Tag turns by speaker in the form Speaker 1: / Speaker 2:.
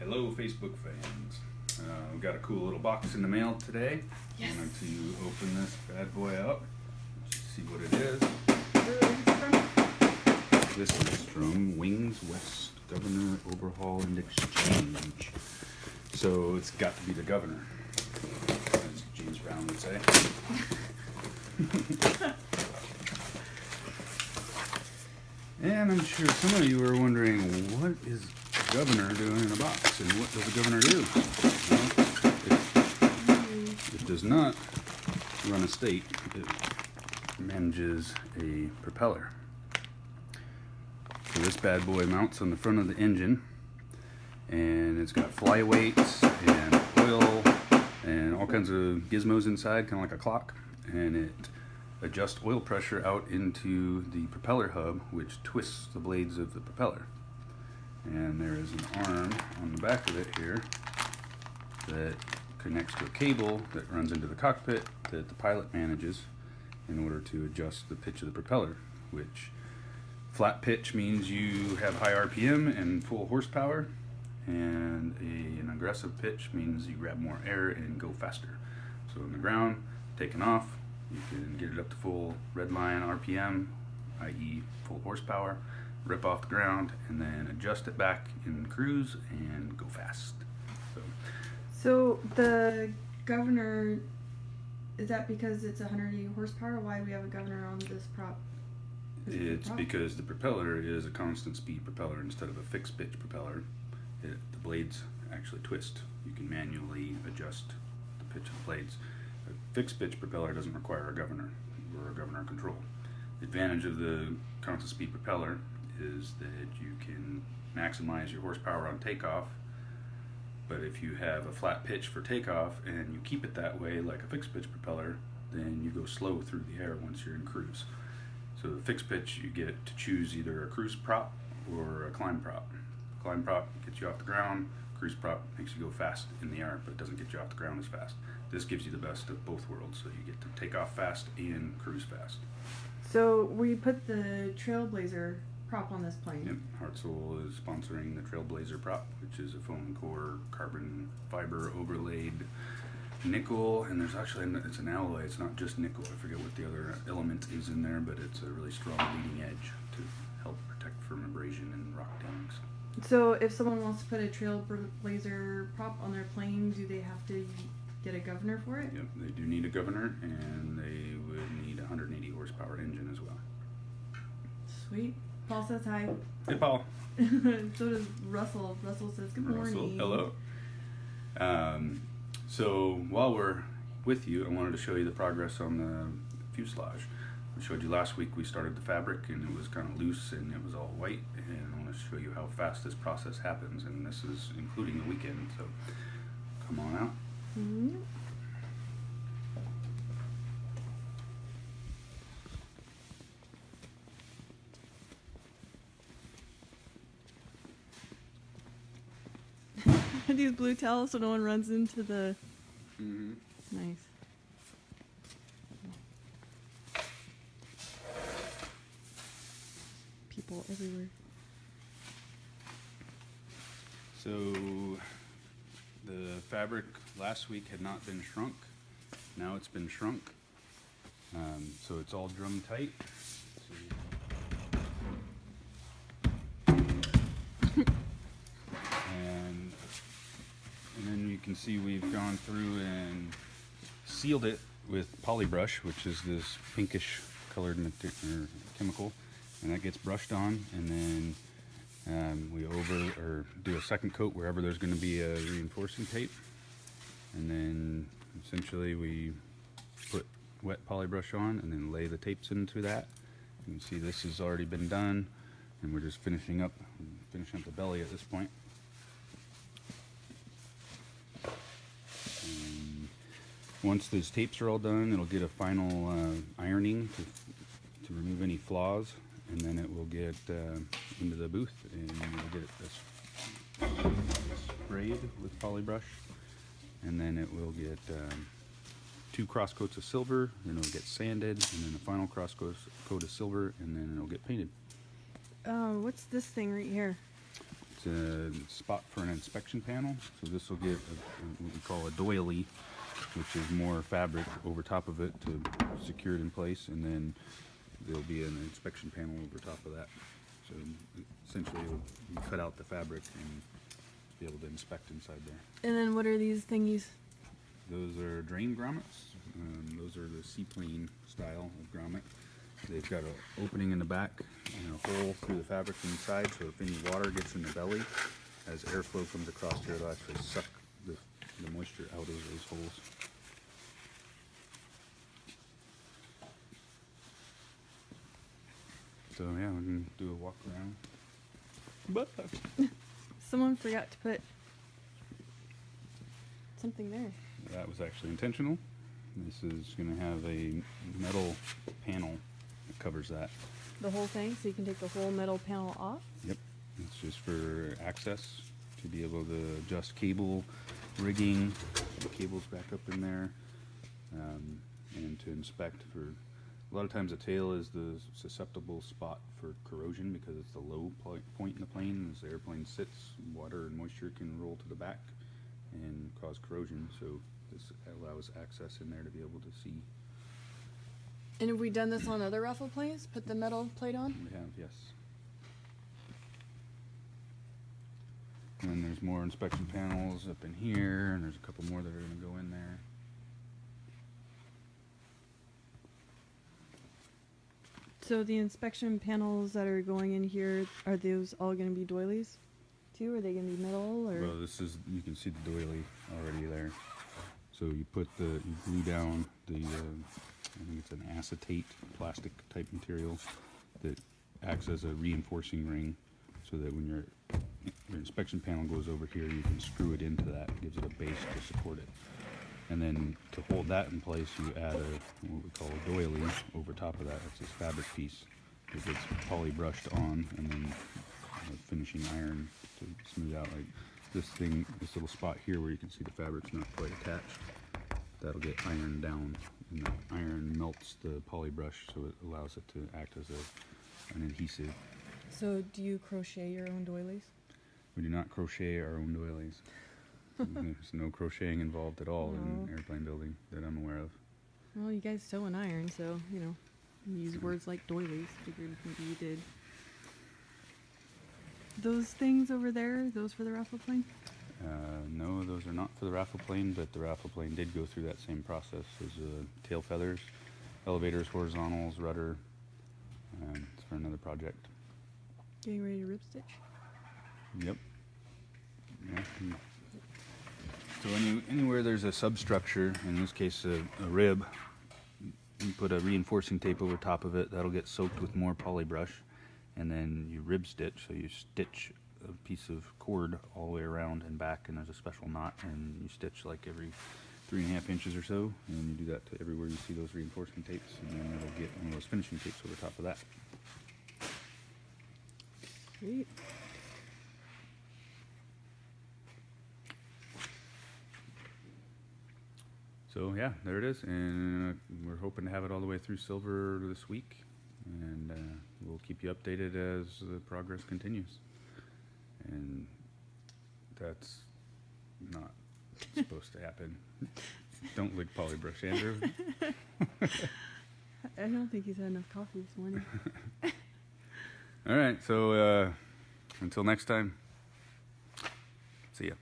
Speaker 1: Hello, Facebook fans. We got a cool little box in the mail today.
Speaker 2: Yes.
Speaker 1: I'm going to open this bad boy up. See what it is. This is from Wings West Governor Overhaul and Exchange. So it's got to be the governor, as James Brown would say. And I'm sure some of you are wondering, what is the governor doing in a box, and what does the governor do? Well, it does not run a state. It manages a propeller. So this bad boy mounts on the front of the engine, and it's got flyweights and oil and all kinds of gizmos inside, kind of like a clock, and it adjusts oil pressure out into the propeller hub, which twists the blades of the propeller. And there is an arm on the back of it here that connects to a cable that runs into the cockpit that the pilot manages in order to adjust the pitch of the propeller, which flat pitch means you have high RPM and full horsepower, and an aggressive pitch means you grab more air and go faster. So on the ground, taking off, you can get it up to full red line RPM, i.e. full horsepower, rip off the ground, and then adjust it back in cruise and go fast.
Speaker 2: So the governor, is that because it's 180 horsepower? Why do we have a governor on this prop?
Speaker 1: It's because the propeller is a constant speed propeller instead of a fixed pitch propeller. The blades actually twist. You can manually adjust the pitch of the blades. A fixed pitch propeller doesn't require a governor or a governor control. The advantage of the constant speed propeller is that you can maximize your horsepower on takeoff, but if you have a flat pitch for takeoff and you keep it that way like a fixed pitch propeller, then you go slow through the air once you're in cruise. So the fixed pitch, you get to choose either a cruise prop or a climb prop. Climb prop gets you off the ground, cruise prop makes you go fast in the air but doesn't get you off the ground as fast. This gives you the best of both worlds, so you get to take off fast and cruise fast.
Speaker 2: So we put the Trailblazer prop on this plane.
Speaker 1: Yep, Hartzell is sponsoring the Trailblazer prop, which is a foam core carbon fiber overlaid nickel, and there's actually, it's an alloy, it's not just nickel. I forget what the other element is in there, but it's a really strong leading edge to help protect from abrasion and rock downs.
Speaker 2: So if someone wants to put a Trailblazer prop on their plane, do they have to get a governor for it?
Speaker 1: Yep, they do need a governor, and they would need a 180 horsepower engine as well.
Speaker 2: Sweet. Paul says hi.
Speaker 1: Hey, Paul.
Speaker 2: So does Russell. Russell says good morning.
Speaker 1: Hello. So while we're with you, I wanted to show you the progress on the fuselage. I showed you last week we started the fabric and it was kind of loose and it was all white, and I want to show you how fast this process happens, and this is including the weekend, so come on out.
Speaker 2: Mm-hmm. These blue towels so no one runs into the...
Speaker 1: Mm-hmm.
Speaker 2: Nice. People everywhere.
Speaker 1: So the fabric last week had not been shrunk. Now it's been shrunk. So it's all drum tight. And then you can see we've gone through and sealed it with polybrush, which is this pinkish colored chemical, and that gets brushed on, and then we do a second coat wherever there's going to be a reinforcing tape, and then essentially we put wet polybrush on and then lay the tapes into that. You can see this has already been done, and we're just finishing up the belly at this point. Once those tapes are all done, it'll get a final ironing to remove any flaws, and then it will get into the booth, and we'll get it sprayed with polybrush, and then it will get 2 cross coats of silver, then it'll get sanded, and then the final cross coat of silver, and then it'll get painted.
Speaker 2: What's this thing right here?
Speaker 1: It's a spot for an inspection panel. So this will get what we call a doily, which is more fabric over top of it to secure it in place, and then there'll be an inspection panel over top of that. So essentially it'll cut out the fabric and be able to inspect inside there.
Speaker 2: And then what are these thingies?
Speaker 1: Those are drain grommets. Those are the seaplane style of grommet. They've got an opening in the back and a hole through the fabric inside, so if any water gets in the belly, as airflow comes across here, it'll actually suck the moisture out of those holes. So yeah, we can do a walk around. But
Speaker 2: Someone forgot to put something there.
Speaker 1: that was actually intentional. This is going to have a metal panel that covers that.
Speaker 2: The whole thing, so you can take the whole metal panel off?
Speaker 1: Yep, it's just for access to be able to adjust cable rigging, the cables back up in there, and to inspect for. A lot of times the tail is the susceptible spot for corrosion because it's the low point in the plane. As the airplane sits, water and moisture can roll to the back and cause corrosion. So this allows access in there to be able to see.
Speaker 2: And have we done this on other raffle planes? Put the metal plate on?
Speaker 1: We have, yes. And then there's more inspection panels up in here, and there's a couple more that are going to go in there.
Speaker 2: So the inspection panels that are going in here, are those all going to be doilies too? Are they going to be metal or?
Speaker 1: Well, this is, you can see the doily already there. So you you glue down the, I think it's an acetate plastic type material that acts as a reinforcing ring, so that when your inspection panel goes over here, you can screw it into that. It gives it a base to support it. And then to hold that in place, you add what we call a doily over top of that. It's this fabric piece that gets poly brushed on, and then finishing iron to smooth out. Like this little spot here where you can see the fabric's not quite attached, that'll get ironed down, and the iron melts the poly brush, so it allows it to act as an adhesive.
Speaker 2: So do you crochet your own doilies?
Speaker 1: We do not crochet our own doilies. There's no crocheting involved at all in airplane building that I'm aware of.
Speaker 2: Well, you guys sew and iron, so, you use words like doilies. Figured maybe you did. Those things over there, those for the raffle plane?
Speaker 1: No, those are not for the raffle plane, but the raffle plane did go through that same process. There's tail feathers, elevators, horizontals, rudder. It's for another project.
Speaker 2: Getting ready to rib stitch?
Speaker 1: Yep. Yeah. So anywhere there's a substructure, in this case a rib, you put a reinforcing tape over top of it. That'll get soaked with more poly brush, and then you rib stitch. So you stitch a piece of cord all the way around and back, and there's a special knot, and you stitch like every 3.5 inches or so, and you do that to everywhere you see those reinforcing tapes, and then it'll get one of those finishing tapes over top of that.
Speaker 2: Sweet.
Speaker 1: So yeah, there it is, and we're hoping to have it all the way through silver this week, and we'll keep you updated as the progress continues. And that's not supposed to happen. Don't lick polybrush, Andrew.
Speaker 2: I don't think he's had enough coffee this morning.
Speaker 1: All right, so until next time, see ya.